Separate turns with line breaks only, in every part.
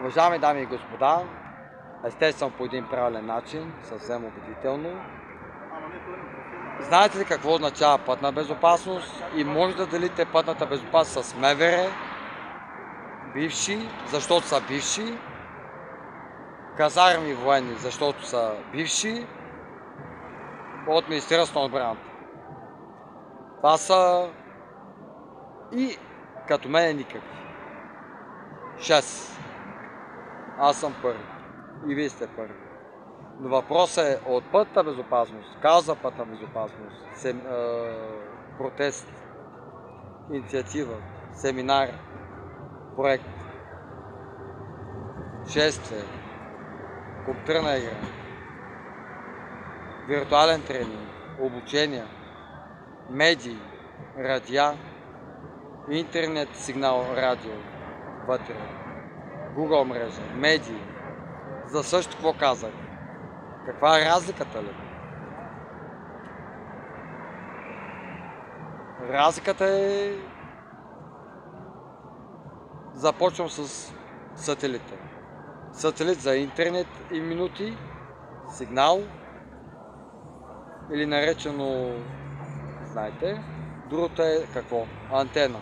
Уважаеми дами и господа, естествено по един правилен начин, съвсем убедително. Знаете ли какво означава пътна безопасност и може да делите пътната безопасност с МВР, бивши, защото са бивши, казарми военни, защото са бивши, от Министерството на отбраната. Това са и като мен никакви. 6. Аз съм първи. И вие сте първи. Но въпросът е от пътна безопасност, каза пътна безопасност, протест, инициатива, семинар, проект, шествие, компютърна игра, виртуален тренинг, обучения, медии, радиа, интернет сигнал, радио, вътре, Google мрежа, медии. За също какво казах? Каква е разликата ли? Разликата е... Започвам с сателита. Сателит за интернет и минути, сигнал, или наречено, знаете, другото е какво? Антена.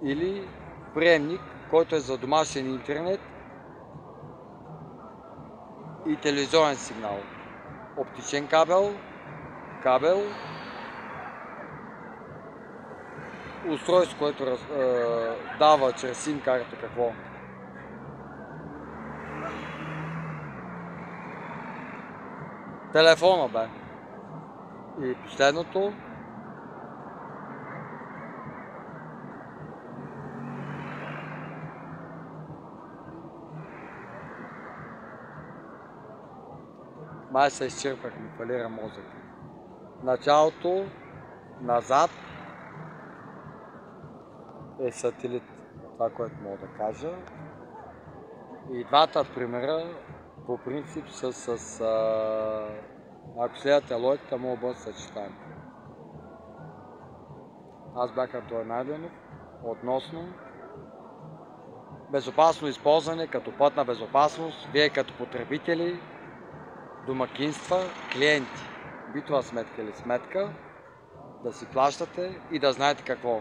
Или приемник, който е за домашен интернет и телевизионен сигнал. Оптичен кабел, устройство, което дава чрез сим карта какво? Телефона бе. И последното май се изчерпах, ми фалира мозък. Началото, назад е сателит, това, което мога да кажа. И двата примера по принцип са с... ако следвате логиката, могат да бъдат съчетани. Аз бях Антони Найденов относно безопасно използване като пътна безопасност, вие като потребители, домакинства, клиенти, битова сметка или сметка, да си плащате и да знаете какво.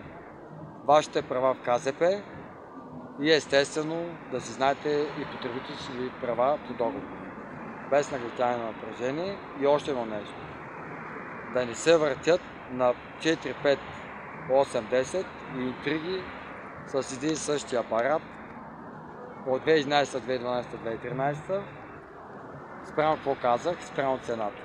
Вашите права в КЗП и естествено да си знаете и потребителски права по договор. Без нагнетяване на напрежение и още едно нещо. Да не се въртят на 4, 5, 8, 10 и интриги с един и същия апарат от 2011, 2012, 2013 спрямо какво казах, спрямо цената.